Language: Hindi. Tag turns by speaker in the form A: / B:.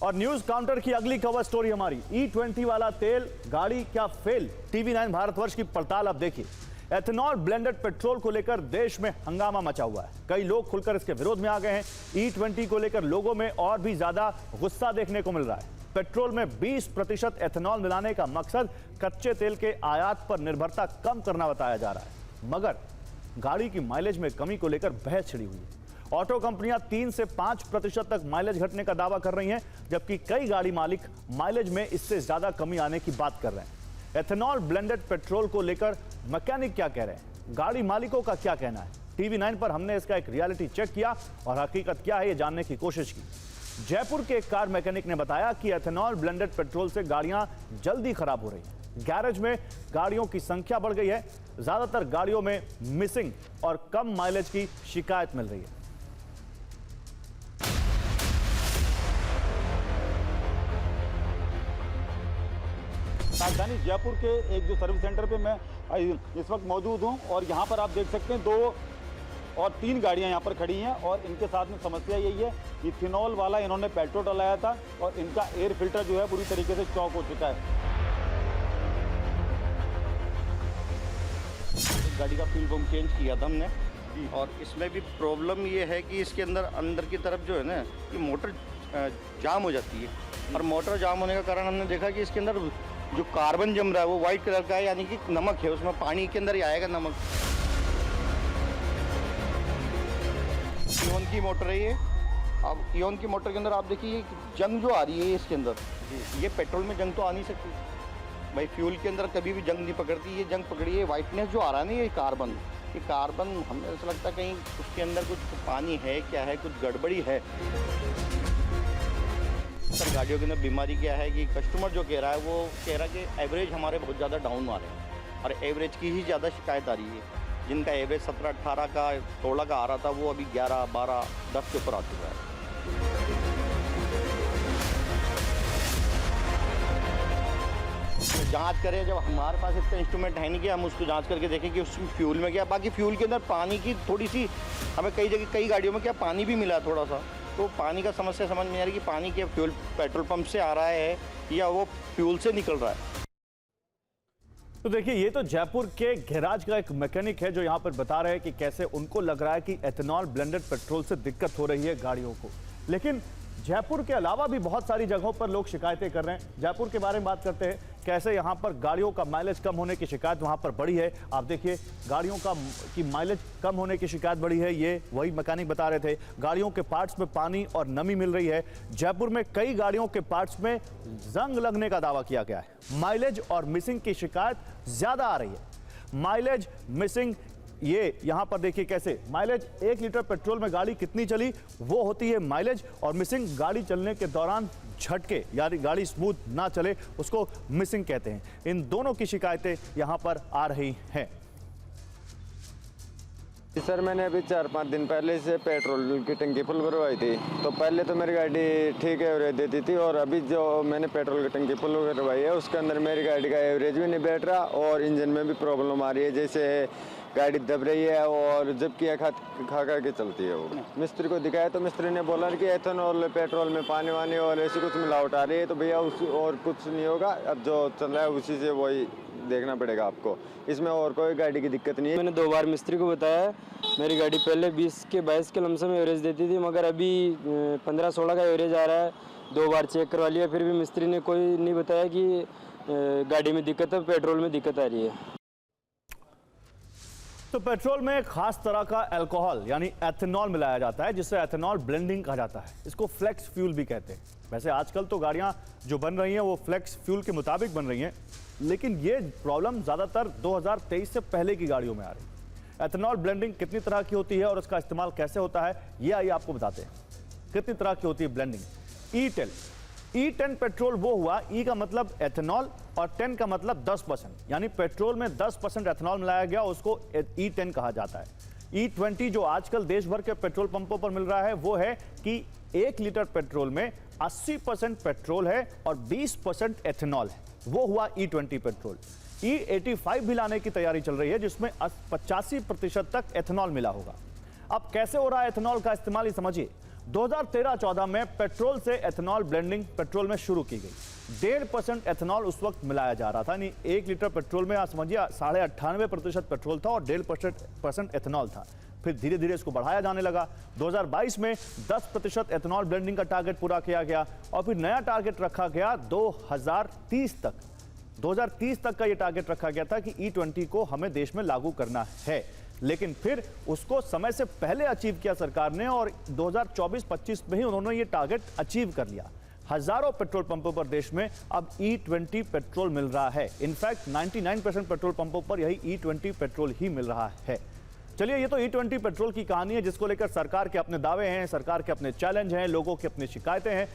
A: और न्यूज काउंटर की अगली कवर स्टोरी हमारी E20 वाला तेल गाड़ी क्या फेल। TV9 भारतवर्ष की पड़ताल अब देखिए। एथेनॉल ब्लेंडेड पेट्रोल को लेकर देश में हंगामा मचा हुआ है। कई लोग खुलकर इसके विरोध में आ गए हैं। E20 को लेकर लोगों में और भी ज्यादा गुस्सा देखने को मिल रहा है। पेट्रोल में 20% एथेनॉल मिलाने का मकसद कच्चे तेल के आयात पर निर्भरता कम करना बताया जा रहा है, मगर गाड़ी की माइलेज में कमी को लेकर बहस छिड़ी हुई है। ऑटो कंपनियां 3 से 5% तक माइलेज घटने का दावा कर रही हैं, जबकि कई गाड़ी मालिक माइलेज में इससे ज्यादा कमी आने की बात कर रहे हैं। एथेनॉल ब्लेंडेड पेट्रोल को लेकर मैकेनिक क्या कह रहे हैं, गाड़ी मालिकों का क्या कहना है। TV9 पर हमने इसका एक रियलिटी चेक किया और हकीकत क्या है ये जानने की कोशिश की। जयपुर के एक कार मैकेनिक ने बताया कि एथेनॉल ब्लेंडेड पेट्रोल से गाड़ियां जल्दी खराब हो रही हैं। गैरेज में गाड़ियों की संख्या बढ़ गई है। ज्यादातर गाड़ियों में मिसिंग और कम माइलेज की शिकायत मिल रही है।
B: राजधानी जयपुर के एक जो सर्विस सेंटर पे मैं इस वक्त मौजूद हूं और यहां पर आप देख सकते हैं 2 और 3 गाड़ियां यहां पर खड़ी हैं और इनके साथ में समस्या यही है, इथेनॉल वाला इन्होंने पेट्रोल डलाया था और इनका एयर फिल्टर जो है पूरी तरीके से चौक हो चुका है।
C: गाड़ी का फ्यूल पंप चेंज किया था हमने और इसमें भी प्रॉब्लम ये है कि इसके अंदर की तरफ जो है ना कि मोटर जाम हो जाती है और मोटर जाम होने का कारण हमने देखा कि इसके अंदर जो कार्बन जम रहा है वो वाइट कलर का है, यानी कि नमक है, उसमें पानी के अंदर ही आएगा नमक। इओन की मोटर है ये। अब इओन की मोटर के अंदर आप देखिए जंग जो आ रही है इसके अंदर, ये पेट्रोल में जंग तो आ नहीं सकती भाई, फ्यूल के अंदर कभी भी जंग नहीं पकड़ती। ये जंग पकड़ी है, वाइटनेस जो आ रहा है ना ये कार्बन हमें ऐसा लगता है कहीं उसके अंदर कुछ पानी है, क्या है, कुछ गड़बड़ी है। सर गाड़ियों के अंदर बीमारी क्या है कि कस्टमर जो कह रहा है वो कह रहा है कि एवरेज हमारे बहुत ज़्यादा डाउन आ रहे हैं और एवरेज की ही ज़्यादा शिकायत आ रही है। जिनका एवरेज 17-18 का 16 का आ रहा था वो अभी 11-12-10 के ऊपर आ चुका है। जांच करें, जब हमारे पास इतना इंस्ट्रूमेंट है नहीं कि हम उसको जांच करके देखें कि उसमें फ्यूल में क्या, बाकी फ्यूल के अंदर पानी की थोड़ी सी हमें कई जगह कई गाड़ियों में क्या पानी भी मिला थोड़ा सा, तो पानी का समस्या समझ में आ रही है कि पानी के फ्यूल पेट्रोल पंप से आ रहा है या वो फ्यूल से निकल रहा है।
A: तो देखिए ये तो जयपुर के गैराज का एक मैकेनिक है जो यहाँ पर बता रहे हैं कि कैसे उनको लग रहा है कि एथेनॉल ब्लेंडेड पेट्रोल से दिक्कत हो रही है गाड़ियों को। लेकिन जयपुर के अलावा भी बहुत सारी जगहों पर लोग शिकायतें कर रहे हैं। जयपुर के बारे में बात करते हैं, कैसे यहाँ पर गाड़ियों का माइलेज कम होने की शिकायत वहाँ पर बढ़ी है। आप देखिए गाड़ियों की माइलेज कम होने की शिकायत बढ़ी है, ये वही मैकेनिक बता रहे थे। गाड़ियों के पार्ट्स में पानी और नमी मिल रही है। जयपुर में कई गाड़ियों के पार्ट्स में जंग लगने का दावा किया गया है। माइलेज और मिसिंग की शिकायत ज्यादा आ रही है। माइलेज मिसिंग, ये यहां पर देखिए कैसे माइलेज 1 लीटर पेट्रोल में गाड़ी कितनी चली वो होती है माइलेज, और मिसिंग गाड़ी चलने के दौरान झटके यानी गाड़ी स्मूथ ना चले उसको मिसिंग कहते हैं। इन दोनों की शिकायतें यहां पर आ रही हैं।
D: सर मैंने अभी 4-5 दिन पहले से पेट्रोल की टंकी फुल भरवाई थी, तो पहले तो मेरी गाड़ी ठीक एवरेज देती थी और अभी जो मैंने पेट्रोल की टंकी फुल भरवाई है उसके अंदर मेरी गाड़ी का एवरेज भी नहीं बैठ रहा और इंजन में भी प्रॉब्लम आ रही है, जैसे गाड़ी दब रही है और जबकि खा के चलती है। वो मिस्त्री को दिखाया तो मिस्त्री ने बोला कि एथेनॉल पेट्रोल में पानी वानी और ऐसी कुछ मिलावट आ रही है, तो भैया उस और कुछ नहीं होगा, अब जो चल रहा है उसी से वही देखना पड़ेगा आपको, इसमें और कोई गाड़ी की दिक्कत नहीं है।
E: मैंने 2 बार मिस्त्री को बताया, मेरी गाड़ी पहले 20 के 22 के लमसम एवरेज देती थी, मगर अभी 15-16 का एवरेज आ रहा है। 2 बार चेक करवा लिया, फिर भी मिस्त्री ने कोई नहीं बताया कि गाड़ी में दिक्कत है, पेट्रोल में दिक्कत आ रही है।
A: तो पेट्रोल में खास तरह का अल्कोहल यानी एथेनॉल मिलाया जाता है, जिसे एथेनॉल ब्लेंडिंग कहा जाता है। इसको फ्लेक्स फ्यूल भी कहते हैं। वैसे आजकल तो गाड़ियां जो बन रही हैं वो फ्लेक्स फ्यूल के मुताबिक बन रही हैं, लेकिन ये प्रॉब्लम ज़्यादातर 2023 से पहले की गाड़ियों में आ रही है। एथेनॉल ब्लेंडिंग कितनी तरह की होती है और उसका इस्तेमाल कैसे होता है ये आइए आपको बताते हैं। कितनी तरह की होती है ब्लेंडिंग। E10 पेट्रोल वो हुआ, E का मतलब एथेनॉल और 10 का मतलब 10%, यानी पेट्रोल में 10% एथेनॉल मिलाया गया उसको E10 कहा जाता है। E20 जो आजकल देश भर के पेट्रोल पंपों पर मिल रहा है वो है कि 1 लीटर पेट्रोल में 80% पेट्रोल है और 20% एथेनॉल है, वो हुआ E20 पेट्रोल। E85 भी लाने की तैयारी चल रही है जिसमें 85% तक एथेनॉल मिला होगा। अब कैसे हो रहा है एथेनॉल का इस्तेमाल ये समझिए। 2013-14 में पेट्रोल से एथेनॉल ब्लेंडिंग पेट्रोल में शुरू की गई। 1.5% एथेनॉल उस वक्त मिलाया जा रहा था, यानी 1 लीटर पेट्रोल में आप समझिए 98.5% पेट्रोल था और 1.5% एथेनॉल था। फिर धीरे धीरे इसको बढ़ाया जाने लगा। 2022 में 10% एथेनॉल ब्लेंडिंग का टारगेट पूरा किया गया और फिर नया टारगेट रखा गया 2030 तक। 2030 तक का ये टारगेट रखा गया था कि E20 को हमें देश में लागू करना है, लेकिन फिर उसको समय से पहले अचीव किया सरकार ने और 2024-25 में ही उन्होंने ये टारगेट अचीव कर लिया। हजारों पेट्रोल पंपों पर देश में अब E20 पेट्रोल मिल रहा है। इनफैक्ट 99% पेट्रोल पंपों पर यही E20 पेट्रोल ही मिल रहा है। चलिए, ये तो E20 पेट्रोल की कहानी है जिसको लेकर सरकार के अपने दावे हैं, सरकार के अपने चैलेंज हैं, लोगों की अपनी शिकायतें हैं।